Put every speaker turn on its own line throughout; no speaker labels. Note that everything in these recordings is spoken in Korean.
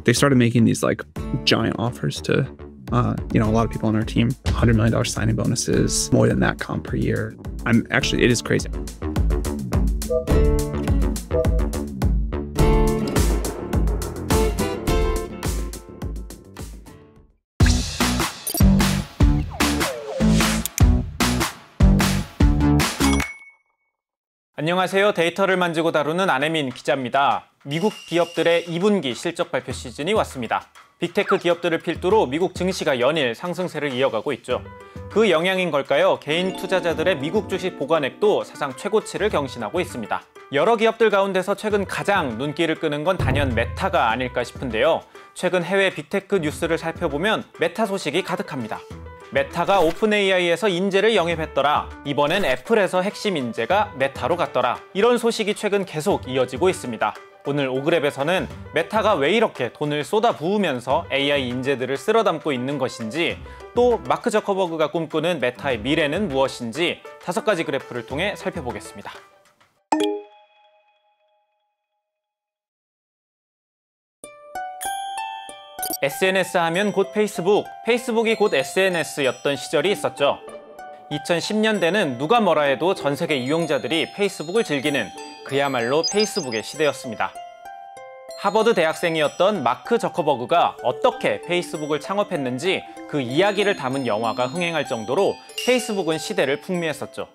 They started making these like giant offers to a lot of people on our team, $100 million signing bonuses, more than that comp per year. It is crazy.
안녕하세요. 데이터를 만지고 다루는 안혜민 기자입니다. 미국 기업들의 2분기 실적 발표 시즌이 왔습니다. 빅테크 기업들을 필두로 미국 증시가 연일 상승세를 이어가고 있죠. 그 영향인 걸까요? 개인 투자자들의 미국 주식 보관액도 사상 최고치를 경신하고 있습니다. 여러 기업들 가운데서 최근 가장 눈길을 끄는 건 단연 메타가 아닐까 싶은데요. 최근 해외 빅테크 뉴스를 살펴보면 메타 소식이 가득합니다. 메타가 오픈 AI에서 인재를 영입했더라. 이번엔 애플에서 핵심 인재가 메타로 갔더라. 이런 소식이 최근 계속 이어지고 있습니다. 오늘 오그랩에서는 메타가 왜 이렇게 돈을 쏟아 부으면서 AI 인재들을 쓸어담고 있는 것인지, 또 마크 저커버그가 꿈꾸는 메타의 미래는 무엇인지 5가지 그래프를 통해 살펴보겠습니다. SNS 하면 곧 페이스북, 페이스북이 곧 SNS였던 시절이 있었죠. 2010년대는 누가 뭐라 해도 전 세계 이용자들이 페이스북을 즐기는 그야말로 페이스북의 시대였습니다. 하버드 대학생이었던 마크 저커버그가 어떻게 페이스북을 창업했는지 그 이야기를 담은 영화가 흥행할 정도로 페이스북은 시대를 풍미했었죠.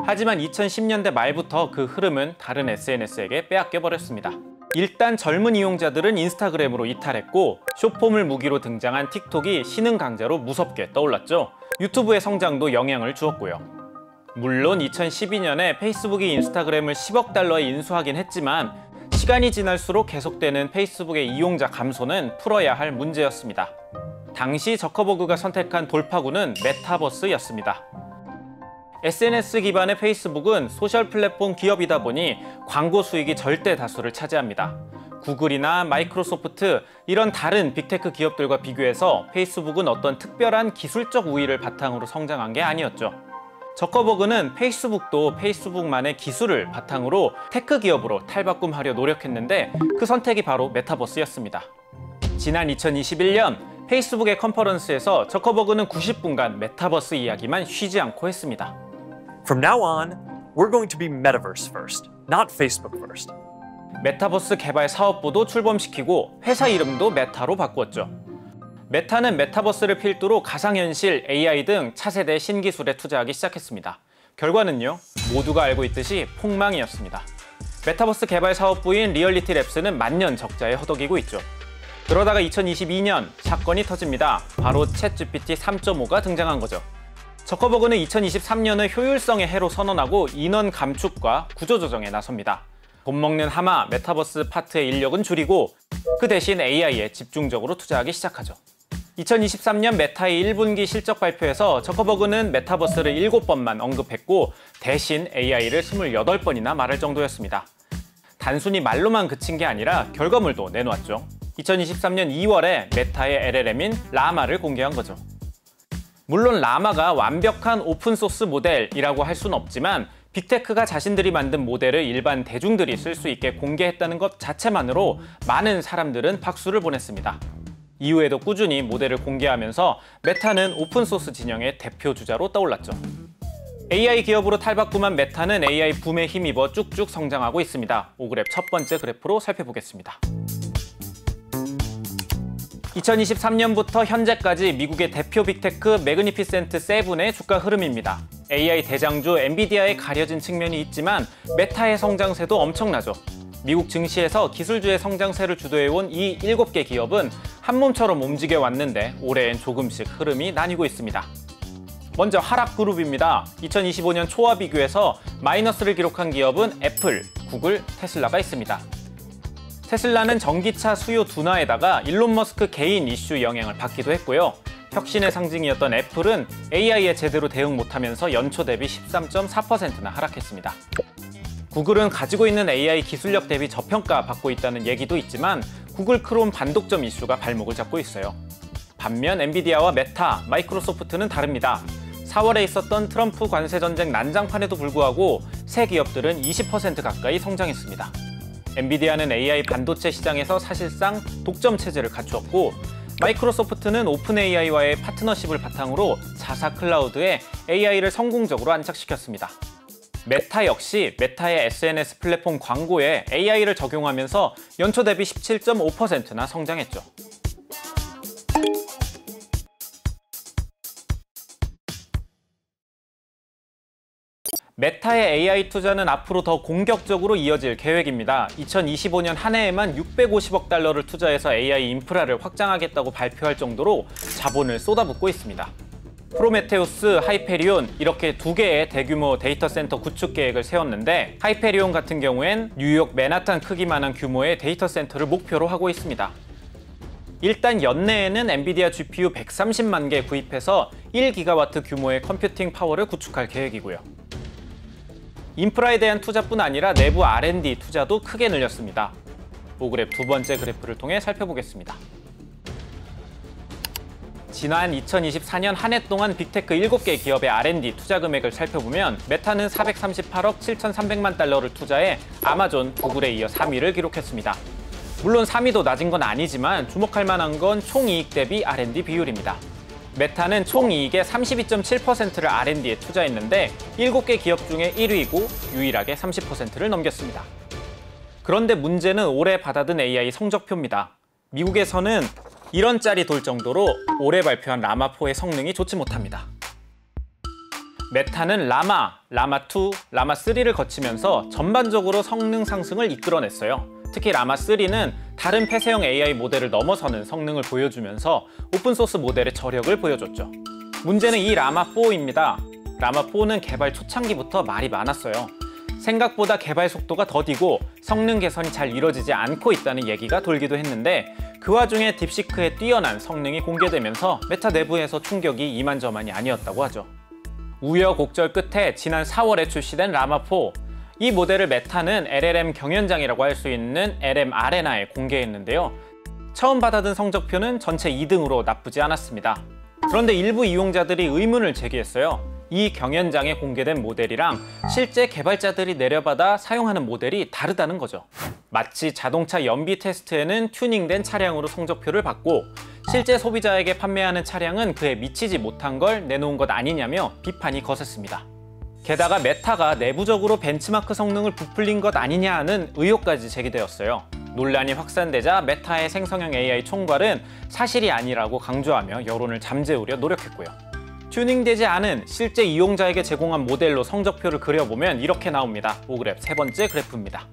하지만 2010년대 말부터 그 흐름은 다른 SNS에게 빼앗겨버렸습니다. 일단 젊은 이용자들은 인스타그램으로 이탈했고, 숏폼을 무기로 등장한 틱톡이 신흥 강자로 무섭게 떠올랐죠. 유튜브의 성장도 영향을 주었고요. 물론 2012년에 페이스북이 인스타그램을 10억 달러에 인수하긴 했지만 시간이 지날수록 계속되는 페이스북의 이용자 감소는 풀어야 할 문제였습니다. 당시 저커버그가 선택한 돌파구는 메타버스였습니다. SNS 기반의 페이스북은 소셜 플랫폼 기업이다 보니 광고 수익이 절대 다수를 차지합니다. 구글이나 마이크로소프트, 이런 다른 빅테크 기업들과 비교해서 페이스북은 어떤 특별한 기술적 우위를 바탕으로 성장한 게 아니었죠. 저커버그는 페이스북도 페이스북만의 기술을 바탕으로 테크 기업으로 탈바꿈하려 노력했는데 그 선택이 바로 메타버스였습니다. 지난 2021년 페이스북의 컨퍼런스에서 저커버그는 90분간 메타버스 이야기만 쉬지 않고 했습니다.
From now on, we're going to be metaverse first, not Facebook first.
메타버스 개발 사업부도 출범시키고 회사 이름도 메타로 바꾸었죠. 메타는 메타버스를 필두로 가상현실, AI 등 차세대 신기술에 투자하기 시작했습니다. 결과는요, 모두가 알고 있듯이 폭망이었습니다. 메타버스 개발 사업부인 리얼리티 랩스는 만년 적자에 허덕이고 있죠. 그러다가 2022년 사건이 터집니다. 바로 챗GPT 3.5가 등장한 거죠. 저커버그는 2023년을 효율성의 해로 선언하고 인원 감축과 구조조정에 나섭니다. 돈 먹는 하마 메타버스 파트의 인력은 줄이고 그 대신 AI에 집중적으로 투자하기 시작하죠. 2023년 메타의 1분기 실적 발표에서 저커버그는 메타버스를 7번만 언급했고 대신 AI를 28번이나 말할 정도였습니다. 단순히 말로만 그친 게 아니라 결과물도 내놓았죠. 2023년 2월에 메타의 LLM인 라마를 공개한 거죠. 물론 라마가 완벽한 오픈소스 모델이라고 할 수는 없지만 빅테크가 자신들이 만든 모델을 일반 대중들이 쓸 수 있게 공개했다는 것 자체만으로 많은 사람들은 박수를 보냈습니다. 이후에도 꾸준히 모델을 공개하면서 메타는 오픈소스 진영의 대표 주자로 떠올랐죠. AI 기업으로 탈바꿈한 메타는 AI 붐에 힘입어 쭉쭉 성장하고 있습니다. 오그랩 첫 번째 그래프로 살펴보겠습니다. 2023년부터 현재까지 미국의 대표 빅테크 매그니피센트 7의 주가 흐름입니다. AI 대장주 엔비디아에 가려진 측면이 있지만 메타의 성장세도 엄청나죠. 미국 증시에서 기술주의 성장세를 주도해온 이 7개 기업은 한몸처럼 움직여왔는데 올해엔 조금씩 흐름이 나뉘고 있습니다. 먼저 하락그룹입니다. 2025년 초와 비교해서 마이너스를 기록한 기업은 애플, 구글, 테슬라가 있습니다. 테슬라는 전기차 수요 둔화에다가 일론 머스크 개인 이슈 영향을 받기도 했고요. 혁신의 상징이었던 애플은 AI에 제대로 대응 못하면서 연초 대비 13.4%나 하락했습니다. 구글은 가지고 있는 AI 기술력 대비 저평가 받고 있다는 얘기도 있지만 구글 크롬 반독점 이슈가 발목을 잡고 있어요. 반면 엔비디아와 메타, 마이크로소프트는 다릅니다. 4월에 있었던 트럼프 관세 전쟁 난장판에도 불구하고 새 기업들은 20% 가까이 성장했습니다. 엔비디아는 AI 반도체 시장에서 사실상 독점 체제를 갖추었고, 마이크로소프트는 오픈 AI와의 파트너십을 바탕으로 자사 클라우드에 AI를 성공적으로 안착시켰습니다. 메타 역시 메타의 SNS 플랫폼 광고에 AI를 적용하면서 연초 대비 17.5%나 성장했죠. 메타의 AI 투자는 앞으로 더 공격적으로 이어질 계획입니다. 2025년 한 해에만 650억 달러를 투자해서 AI 인프라를 확장하겠다고 발표할 정도로 자본을 쏟아붓고 있습니다. 프로메테우스, 하이페리온 이렇게 두 개의 대규모 데이터 센터 구축 계획을 세웠는데, 하이페리온 같은 경우엔 뉴욕 맨하탄 크기만한 규모의 데이터 센터를 목표로 하고 있습니다. 일단 연내에는 엔비디아 GPU 130만 개 구입해서 1기가와트 규모의 컴퓨팅 파워를 구축할 계획이고요. 인프라에 대한 투자뿐 아니라 내부 R&D 투자도 크게 늘렸습니다. 오그랩 두 번째 그래프를 통해 살펴보겠습니다. 지난 2024년 한 해 동안 빅테크 7개 기업의 R&D 투자 금액을 살펴보면 메타는 438억 7,300만 달러를 투자해 아마존, 구글에 이어 3위를 기록했습니다. 물론 3위도 낮은 건 아니지만 주목할 만한 건 총이익 대비 R&D 비율입니다. 메타는 총이익의 32.7%를 R&D에 투자했는데 7개 기업 중에 1위고 유일하게 30%를 넘겼습니다. 그런데 문제는 올해 받아든 AI 성적표입니다. 미국에서는 이런 짤이 돌 정도로 올해 발표한 라마4의 성능이 좋지 못합니다. 메타는 라마, 라마2, 라마3를 거치면서 전반적으로 성능 상승을 이끌어냈어요. 특히 라마3는 다른 폐쇄형 AI 모델을 넘어서는 성능을 보여주면서 오픈소스 모델의 저력을 보여줬죠. 문제는 이 라마4입니다. 라마4는 개발 초창기부터 말이 많았어요. 생각보다 개발 속도가 더디고 성능 개선이 잘 이루어지지 않고 있다는 얘기가 돌기도 했는데, 그 와중에 딥시크의 뛰어난 성능이 공개되면서 메타 내부에서 충격이 이만저만이 아니었다고 하죠. 우여곡절 끝에 지난 4월에 출시된 라마4, 이 모델을 메타는 LLM 경연장이라고 할 수 있는 LM 아레나에 공개했는데요. 처음 받아든 성적표는 전체 2등으로 나쁘지 않았습니다. 그런데 일부 이용자들이 의문을 제기했어요. 이 경연장에 공개된 모델이랑 실제 개발자들이 내려받아 사용하는 모델이 다르다는 거죠. 마치 자동차 연비 테스트에는 튜닝된 차량으로 성적표를 받고 실제 소비자에게 판매하는 차량은 그에 미치지 못한 걸 내놓은 것 아니냐며 비판이 거셌습니다. 게다가 메타가 내부적으로 벤치마크 성능을 부풀린 것 아니냐는 의혹까지 제기되었어요. 논란이 확산되자 메타의 생성형 AI 총괄은 사실이 아니라고 강조하며 여론을 잠재우려 노력했고요. 튜닝되지 않은 실제 이용자에게 제공한 모델로 성적표를 그려보면 이렇게 나옵니다. 오그랩 세 번째 그래프입니다.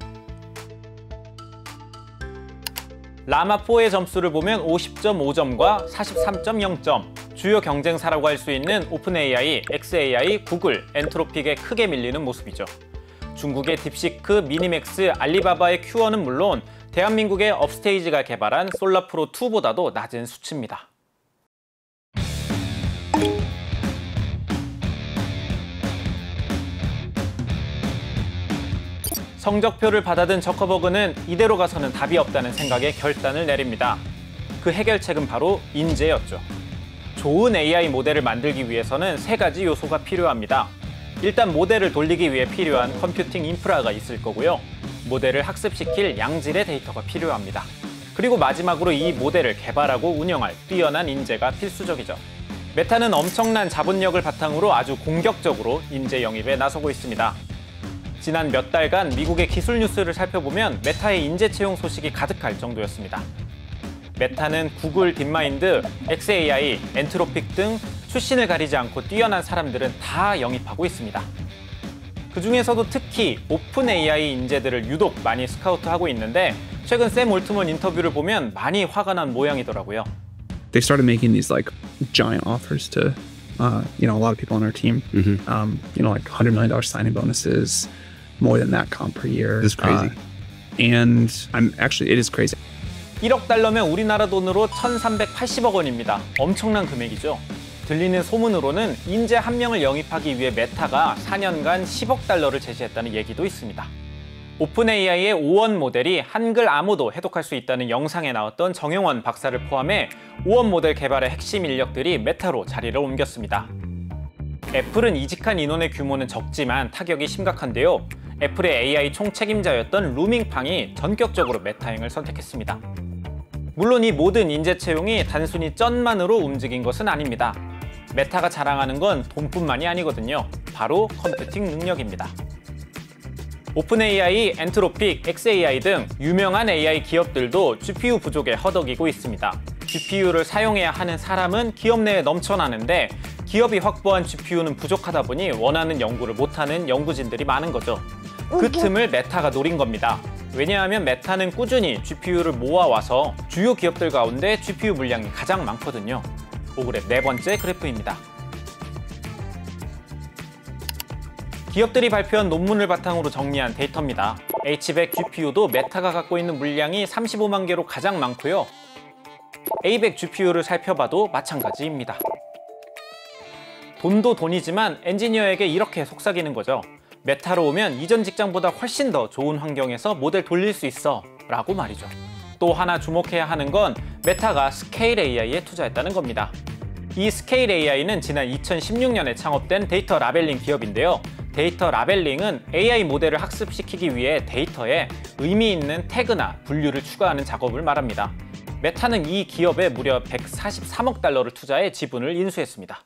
라마4의 점수를 보면 50.5점과 43.0점, 주요 경쟁사라고 할 수 있는 오픈 AI, xAI, 구글, 엔트로픽에 크게 밀리는 모습이죠. 중국의 딥시크, 미니맥스, 알리바바의 Q1은 물론 대한민국의 업스테이지가 개발한 솔라프로 2보다도 낮은 수치입니다. 성적표를 받아든 저커버그는 이대로 가서는 답이 없다는 생각에 결단을 내립니다. 그 해결책은 바로 인재였죠. 좋은 AI 모델을 만들기 위해서는 3가지 요소가 필요합니다. 일단 모델을 돌리기 위해 필요한 컴퓨팅 인프라가 있을 거고요. 모델을 학습시킬 양질의 데이터가 필요합니다. 그리고 마지막으로 이 모델을 개발하고 운영할 뛰어난 인재가 필수적이죠. 메타는 엄청난 자본력을 바탕으로 아주 공격적으로 인재 영입에 나서고 있습니다. 지난 몇 달간 미국의 기술 뉴스를 살펴보면 메타의 인재 채용 소식이 가득할 정도였습니다. 메타는 구글, 딥마인드, xAI, 엔트로픽 등 출신을 가리지 않고 뛰어난 사람들은 다 영입하고 있습니다. 그 중에서도 특히 오픈 AI 인재들을 유독 많이 스카우트하고 있는데, 최근 샘 올트먼 인터뷰를 보면 많이 화가 난 모양이더라고요.
They started making these like giant offers to, a lot of people on our team. Like $100 million signing bonuses, more than that comp per year.
It's crazy.
And it is crazy.
1억 달러면 우리나라 돈으로 1,380억 원입니다. 엄청난 금액이죠. 들리는 소문으로는 인재 한 명을 영입하기 위해 메타가 4년간 10억 달러를 제시했다는 얘기도 있습니다. 오픈 AI의 5원 모델이 한글 암호도 해독할 수 있다는 영상에 나왔던 정영원 박사를 포함해 5원 모델 개발의 핵심 인력들이 메타로 자리를 옮겼습니다. 애플은 이직한 인원의 규모는 적지만 타격이 심각한데요. 애플의 AI 총책임자였던 루밍팡이 전격적으로 메타행을 선택했습니다. 물론 이 모든 인재 채용이 단순히 쩐만으로 움직인 것은 아닙니다. 메타가 자랑하는 건 돈뿐만이 아니거든요. 바로 컴퓨팅 능력입니다. 오픈AI, 엔트로픽, xAI 등 유명한 AI 기업들도 GPU 부족에 허덕이고 있습니다. GPU를 사용해야 하는 사람은 기업 내에 넘쳐나는데 기업이 확보한 GPU는 부족하다 보니 원하는 연구를 못하는 연구진들이 많은 거죠. 그 틈을 메타가 노린 겁니다. 왜냐하면 메타는 꾸준히 GPU를 모아와서 주요 기업들 가운데 GPU 물량이 가장 많거든요. 오그랩 네 번째 그래프입니다. 기업들이 발표한 논문을 바탕으로 정리한 데이터입니다. H100 GPU도 메타가 갖고 있는 물량이 35만 개로 가장 많고요. A100 GPU를 살펴봐도 마찬가지입니다. 돈도 돈이지만 엔지니어에게 이렇게 속삭이는 거죠. 메타로 오면 이전 직장보다 훨씬 더 좋은 환경에서 모델 돌릴 수 있어 라고 말이죠. 또 하나 주목해야 하는 건 메타가 스케일 AI에 투자했다는 겁니다. 이 스케일 AI는 지난 2016년에 창업된 데이터 라벨링 기업인데요. 데이터 라벨링은 AI 모델을 학습시키기 위해 데이터에 의미 있는 태그나 분류를 추가하는 작업을 말합니다. 메타는 이 기업에 무려 143억 달러를 투자해 지분을 인수했습니다.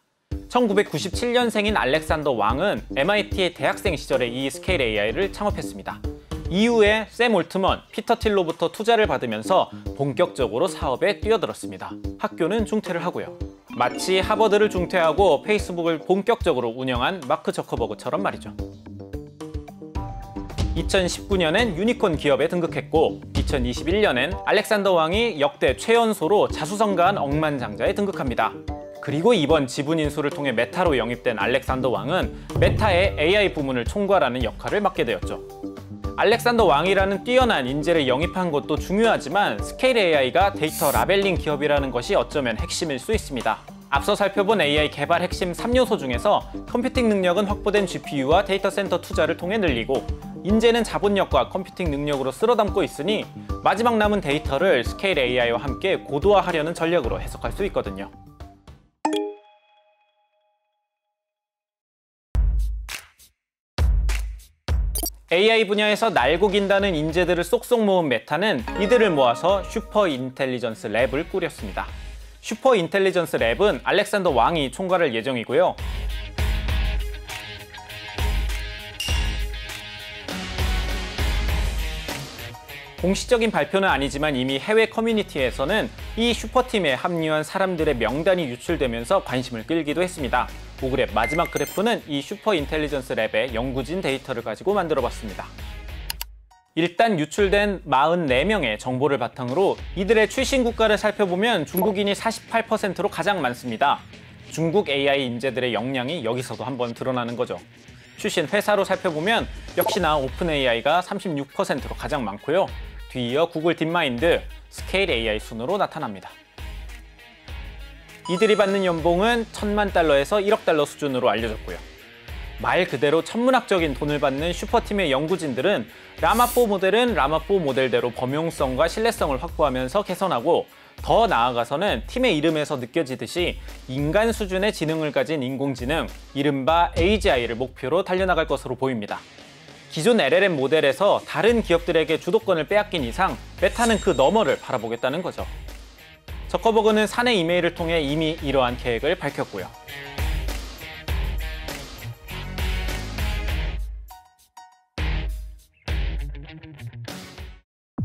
1997년생인 알렉산더 왕은 MIT의 대학생 시절에 이 스케일 AI를 창업했습니다. 이후에 샘 올트먼, 피터 틸로부터 투자를 받으면서 본격적으로 사업에 뛰어들었습니다. 학교는 중퇴를 하고요. 마치 하버드를 중퇴하고 페이스북을 본격적으로 운영한 마크 저커버그처럼 말이죠. 2019년엔 유니콘 기업에 등극했고 2021년엔 알렉산더 왕이 역대 최연소로 자수성가한 억만장자에 등극합니다. 그리고 이번 지분 인수를 통해 메타로 영입된 알렉산더 왕은 메타의 AI 부문을 총괄하는 역할을 맡게 되었죠. 알렉산더 왕이라는 뛰어난 인재를 영입한 것도 중요하지만 스케일 AI가 데이터 라벨링 기업이라는 것이 어쩌면 핵심일 수 있습니다. 앞서 살펴본 AI 개발 핵심 3요소 중에서 컴퓨팅 능력은 확보된 GPU와 데이터 센터 투자를 통해 늘리고 인재는 자본력과 컴퓨팅 능력으로 쓸어담고 있으니 마지막 남은 데이터를 스케일 AI와 함께 고도화하려는 전략으로 해석할 수 있거든요. AI 분야에서 날고 긴다는 인재들을 쏙쏙 모은 메타는 이들을 모아서 슈퍼 인텔리전스 랩을 꾸렸습니다. 슈퍼 인텔리전스 랩은 알렉산더 왕이 총괄할 예정이고요. 공식적인 발표는 아니지만 이미 해외 커뮤니티에서는 이 슈퍼팀에 합류한 사람들의 명단이 유출되면서 관심을 끌기도 했습니다. 오그랩 마지막 그래프는 이 슈퍼 인텔리전스 랩의 연구진 데이터를 가지고 만들어봤습니다. 일단 유출된 44명의 정보를 바탕으로 이들의 출신 국가를 살펴보면 중국인이 48%로 가장 많습니다. 중국 AI 인재들의 역량이 여기서도 한번 드러나는 거죠. 출신 회사로 살펴보면 역시나 오픈AI가 36%로 가장 많고요. 뒤이어 구글 딥마인드, 스케일 AI 순으로 나타납니다. 이들이 받는 연봉은 1000만 달러에서 1억 달러 수준으로 알려졌고요. 말 그대로 천문학적인 돈을 받는 슈퍼팀의 연구진들은 라마4 모델은 라마4 모델대로 범용성과 신뢰성을 확보하면서 개선하고 더 나아가서는 팀의 이름에서 느껴지듯이 인간 수준의 지능을 가진 인공지능, 이른바 AGI를 목표로 달려나갈 것으로 보입니다. 기존 LLM 모델에서 다른 기업들에게 주도권을 빼앗긴 이상 메타는 그 너머를 바라보겠다는 거죠. 저커버그는 사내 이메일을 통해 이미 이러한 계획을 밝혔고요.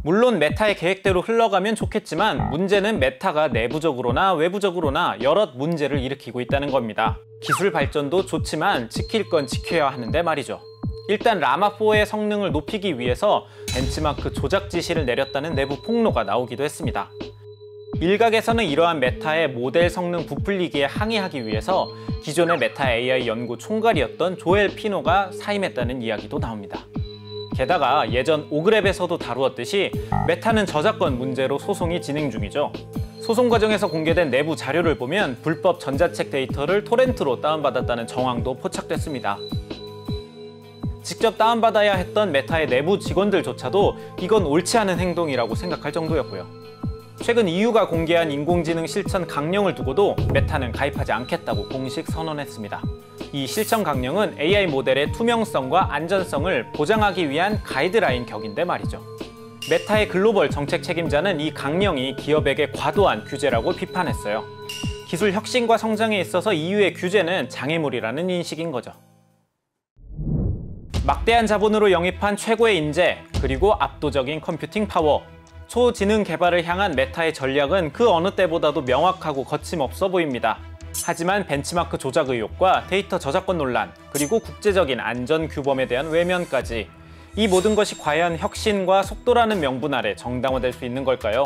물론 메타의 계획대로 흘러가면 좋겠지만 문제는 메타가 내부적으로나 외부적으로나 여럿 문제를 일으키고 있다는 겁니다. 기술 발전도 좋지만 지킬 건 지켜야 하는데 말이죠. 일단 라마4의 성능을 높이기 위해서 벤치마크 조작 지시를 내렸다는 내부 폭로가 나오기도 했습니다. 일각에서는 이러한 메타의 모델 성능 부풀리기에 항의하기 위해서 기존의 메타 AI 연구 총괄이었던 조엘 피노가 사임했다는 이야기도 나옵니다. 게다가 예전 오그랩에서도 다루었듯이 메타는 저작권 문제로 소송이 진행 중이죠. 소송 과정에서 공개된 내부 자료를 보면 불법 전자책 데이터를 토렌트로 다운받았다는 정황도 포착됐습니다. 직접 다운받아야 했던 메타의 내부 직원들조차도 이건 옳지 않은 행동이라고 생각할 정도였고요. 최근 EU가 공개한 인공지능 실천 강령을 두고도 메타는 가입하지 않겠다고 공식 선언했습니다. 이 실천 강령은 AI 모델의 투명성과 안전성을 보장하기 위한 가이드라인 격인데 말이죠. 메타의 글로벌 정책 책임자는 이 강령이 기업에게 과도한 규제라고 비판했어요. 기술 혁신과 성장에 있어서 EU의 규제는 장애물이라는 인식인 거죠. 막대한 자본으로 영입한 최고의 인재, 그리고 압도적인 컴퓨팅 파워. 초지능 개발을 향한 메타의 전략은 그 어느 때보다도 명확하고 거침없어 보입니다. 하지만 벤치마크 조작 의혹과 데이터 저작권 논란, 그리고 국제적인 안전 규범에 대한 외면까지 이 모든 것이 과연 혁신과 속도라는 명분 아래 정당화될 수 있는 걸까요?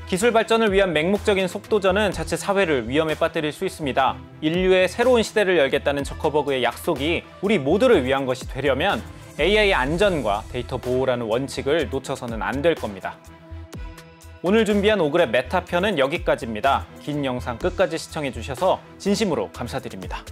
기술 발전을 위한 맹목적인 속도전은 자체 사회를 위험에 빠뜨릴 수 있습니다. 인류의 새로운 시대를 열겠다는 저커버그의 약속이 우리 모두를 위한 것이 되려면 AI 안전과 데이터 보호라는 원칙을 놓쳐서는 안 될 겁니다. 오늘 준비한 오글의 메타 편은 여기까지입니다. 긴 영상 끝까지 시청해주셔서 진심으로 감사드립니다.